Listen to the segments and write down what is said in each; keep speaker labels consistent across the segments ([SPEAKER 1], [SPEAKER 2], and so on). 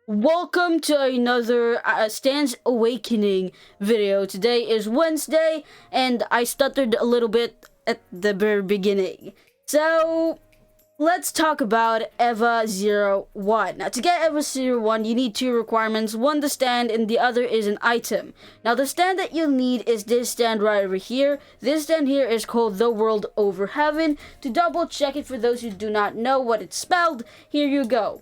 [SPEAKER 1] Welcome to another Stands Awakening video. Today is Wednesday, and I stuttered a little bit at the very beginning. So, let's talk about EVA-01. Now, to get EVA-01, you need two requirements. One, the stand, and the other is an item. Now, the stand that you'll need is this stand right over here. This stand here is called The World Over Heaven. To double check it for those who do not know what it's spelled, here you go.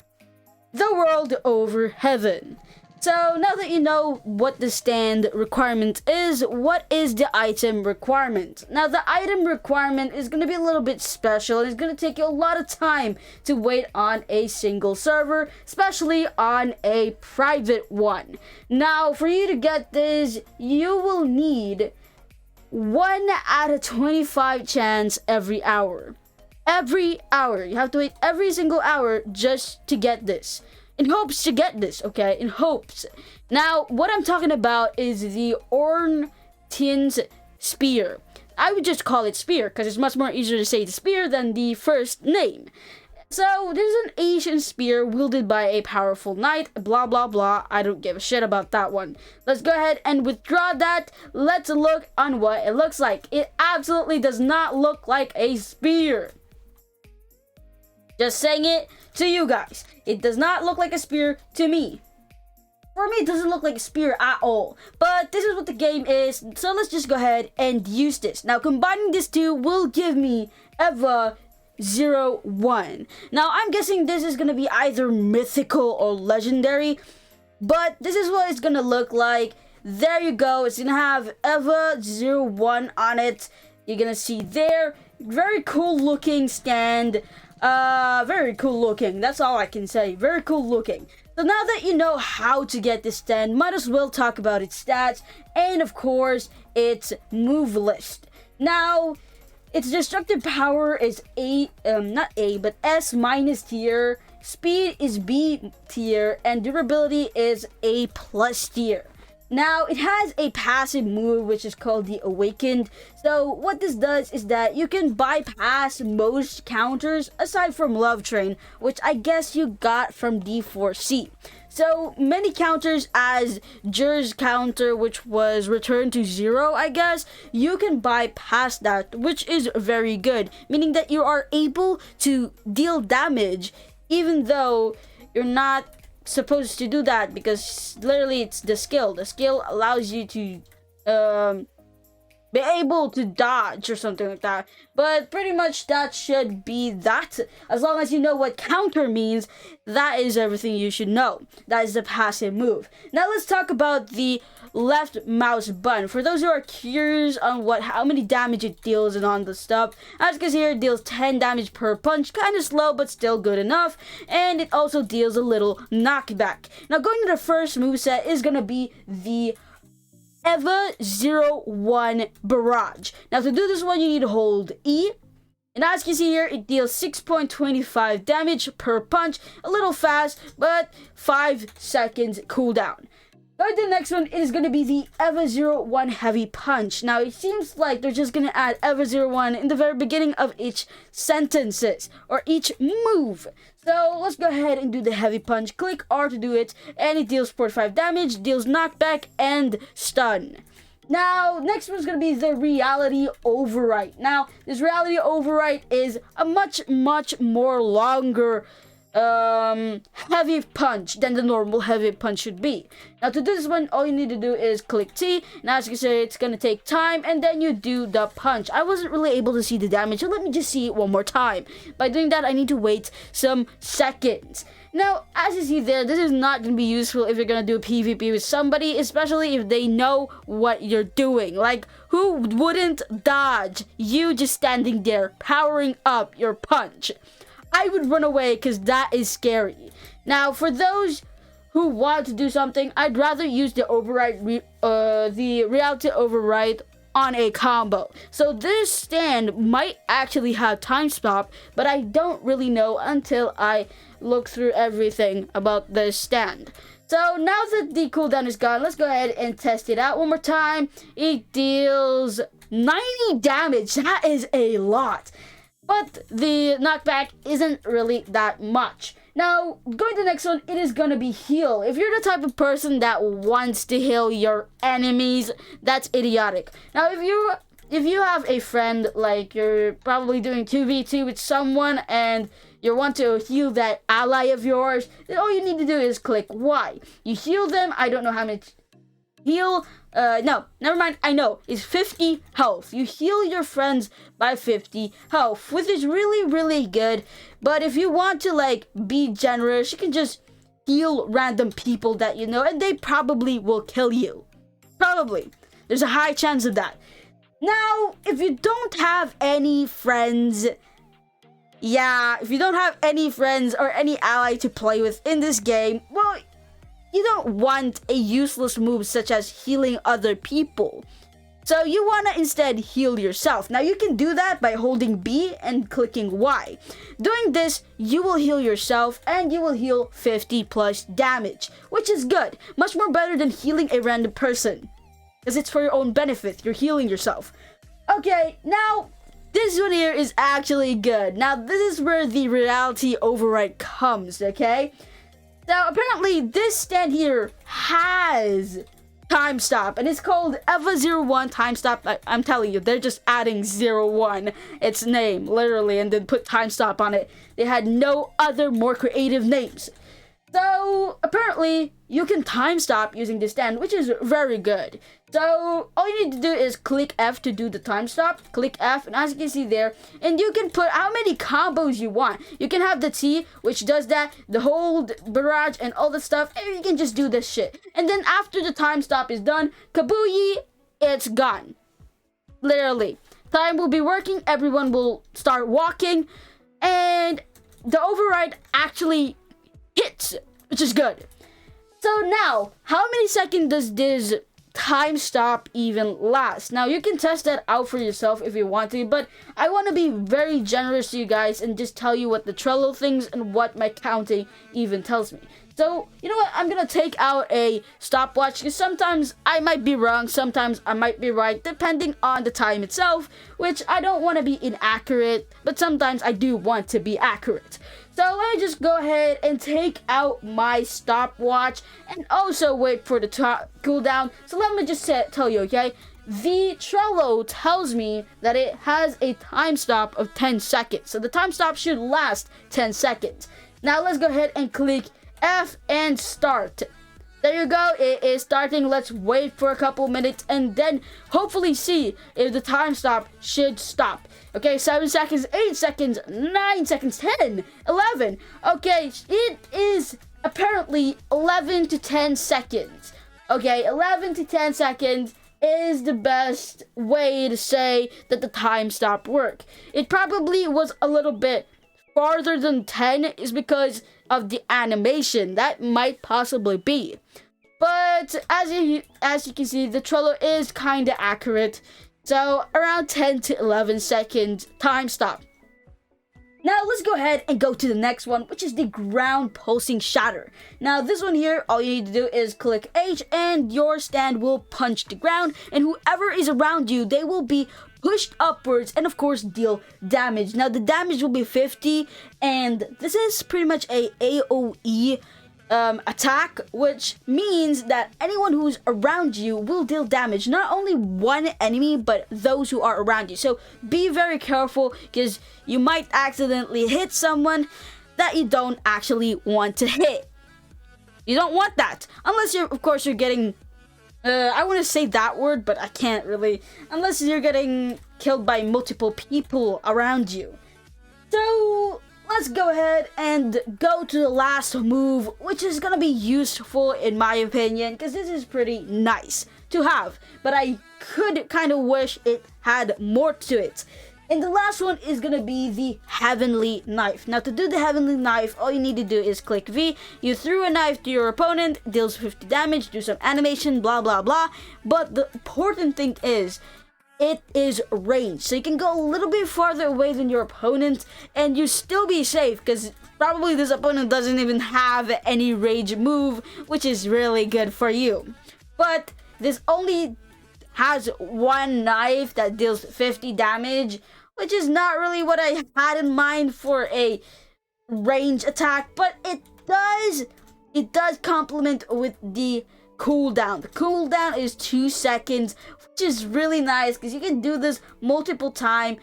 [SPEAKER 1] The World Over Heaven. So now that you know what the stand requirement is, what is the item requirement? Now the item requirement is going to be a little bit special. It's going to take you a lot of time to wait on a single server, especially on a private one. Now for you to get this, you will need 1 out of 25 chance every hour. Every hour. You have to wait every single hour just to get this. In hopes to get this, okay? In hopes. Now, what I'm talking about is the Orntin's Spear. I would just call it Spear because it's much more easier to say the spear than the first name. So, this is an Asian spear wielded by a powerful knight, blah blah blah. I don't give a shit about that one. Let's go ahead and withdraw that. Let's look on what it looks like. It absolutely does not look like a spear. Just saying it to you guys. It does not look like a spear to me. For me, it doesn't look like a spear at all. But this is what the game is. So let's just go ahead and use this. Now, combining these two will give me EVA-01. Now, I'm guessing this is going to be either mythical or legendary. But this is what it's going to look like. There you go. It's going to have EVA-01 on it. You're going to see there. Very cool looking stand. Very cool looking. That's all I can say. Very cool looking. So now that you know how to get this stand, might as well talk about its stats and of course its move list. Now, its destructive power is but S minus tier, speed is B tier, and durability is A plus tier. Now, it has a passive move which is called the Awakened. So, what this does is that you can bypass most counters aside from Love Train, which I guess you got from D4C. So, many counters as Jer's counter, which was returned to 0, I guess, you can bypass that, which is very good, meaning that you are able to deal damage even though you're not supposed to do that, because literally it's the skill allows you to be able to dodge or something like that. But pretty much that should be that. As long as you know what counter means, that is everything you should know. That is the passive move. Now let's talk about the left mouse button. For those who are curious on how many damage it deals and on the stuff, as you can see here, it deals 10 damage per punch. Kind of slow, but still good enough. And it also deals a little knockback. Now going to the first moveset is going to be the EVA-01 Barrage. Now to do this one, you need to hold E. And as you can see here, it deals 6.25 damage per punch. A little fast, but 5 seconds cooldown. Going to the next one is going to be the EVA-01 Heavy Punch. Now, it seems like they're just going to add EVA-01 in the very beginning of each sentences or each move. So, let's go ahead and do the Heavy Punch. Click R to do it, and it deals 45 damage, deals knockback, and stun. Now, next one's going to be the Reality Overwrite. Now, this Reality Overwrite is a much more longer heavy punch than the normal heavy punch should be. Now to do this one, all you need to do is click T, and as you can see, it's gonna take time, and then you do the punch. I wasn't really able to see the damage, so let me just see it one more time. By doing that, I need to wait some seconds. Now, as you see there, this is not going to be useful if you're going to do a PvP with somebody, especially if they know what you're doing. Like, who wouldn't dodge you just standing there, powering up your punch? I would run away because that is scary. Now, for those who want to do something, I'd rather use the the Reality Override on a combo. So this stand might actually have time stop, but I don't really know until I look through everything about this stand. So now that the cooldown is gone, let's go ahead and test it out one more time. It deals 90 damage. That is a lot. But the knockback isn't really that much. Now, going to the next one, it is gonna be heal. If you're the type of person that wants to heal your enemies, that's idiotic. Now, if you have a friend, like you're probably doing 2v2 with someone and you want to heal that ally of yours, then all you need to do is click Y. You heal them. I don't know how much heal. No, never mind. I know. It's 50 health. You heal your friends by 50 health, which is really, really good. But if you want to, like, be generous, you can just heal random people that you know, and they probably will kill you. Probably. There's a high chance of that. Now, if you don't have any friends, if you don't have any friends or any ally to play with in this game, well, you don't want a useless move such as healing other people. So you want to instead heal yourself. Now you can do that by holding B and clicking Y. Doing this, you will heal yourself and you will heal 50 plus damage, which is good. Much more better than healing a random person, because it's for your own benefit. You're healing yourself. Okay, now this one here is actually good. Now this is where the reality override comes, okay? Now, apparently, this stand here has time stop, and it's called EVA-01 time stop. I'm telling you, they're just adding 01, its name, literally, and then put time stop on it. They had no other more creative names. So, apparently, you can time stop using this stand, which is very good. So, all you need to do is click F to do the time stop. Click F, and as you can see there, and you can put how many combos you want. You can have the T, which does that, the hold, barrage, and all the stuff, and you can just do this shit. And then after the time stop is done, kabooey, it's gone. Literally. Time will be working, everyone will start walking, and the override actually hits, which is good. So now, how many seconds does this time stop even last? Now you can test that out for yourself if you want to, but I want to be very generous to you guys and just tell you what the Trello thinks and what my counting even tells me. So, you know what, I'm gonna take out a stopwatch, because sometimes I might be wrong, sometimes I might be right, depending on the time itself, which I don't want to be inaccurate, but sometimes I do want to be accurate. So let me just go ahead and take out my stopwatch and also wait for the cooldown. So let me just tell you, okay? The Trello tells me that it has a time stop of 10 seconds. So the time stop should last 10 seconds. Now let's go ahead and click F and start. There you go, it is starting. Let's wait for a couple minutes and then hopefully see if the time stop should stop. Okay, 7 seconds, 8 seconds, 9 seconds, 10, 11. Okay, it is apparently 11 to 10 seconds. Okay, 11 to 10 seconds is the best way to say that the time stop work. It probably was a little bit farther than 10 is because of the animation. That might possibly be. But as you can see, the Trello is kind of accurate. So around 10 to 11 seconds time stop. Now let's go ahead and go to the next one, which is the ground pulsing shatter. Now this one here, all you need to do is click H and your stand will punch the ground, and whoever is around you, they will be pushed upwards and of course deal damage. Now the damage will be 50, and this is pretty much a AoE attack, which means that anyone who's around you will deal damage. Not only one enemy, but those who are around you. So be very careful, because you might accidentally hit someone that you don't actually want to hit. You don't want that, unless you're, of course, you're getting I want to say that word, but I can't really, unless you're getting killed by multiple people around you. So let's go ahead and go to the last move, which is gonna be useful in my opinion, because this is pretty nice to have, but I could kind of wish it had more to it. And the last one is gonna be the Heavenly Knife. Now to do the Heavenly Knife, all you need to do is click V. You threw a knife to your opponent, deals 50 damage, do some animation, blah blah blah. But the important thing is, it is range. So you can go a little bit farther away than your opponent and you still be safe, because probably this opponent doesn't even have any rage move, which is really good for you. But this only has one knife that deals 50 damage, which is not really what I had in mind for a range attack, but it does complement with the cooldown. The cooldown is 2 seconds, which is really nice because you can do this multiple times.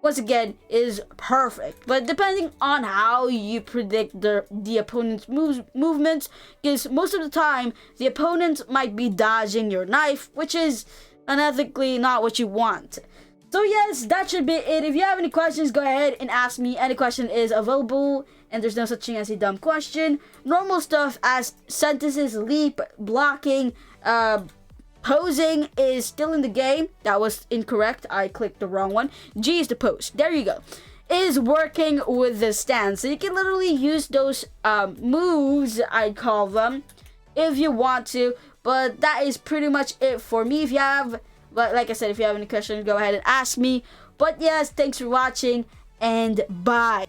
[SPEAKER 1] Once again, is perfect, but depending on how you predict the opponent's movements, because most of the time the opponent might be dodging your knife, which is unethically not what you want. So yes, that should be it. If you have any questions, go ahead and ask me. Any question is available, and there's no such thing as a dumb question. Normal stuff as sentences, leap, blocking, posing is still in the game. That was incorrect. I clicked the wrong one. G is the pose. There you go. Is working with the stand. So you can literally use those moves, I call them, if you want to. But that is pretty much it for me. But like I said, if you have any questions, go ahead and ask me. But yes, thanks for watching, and bye.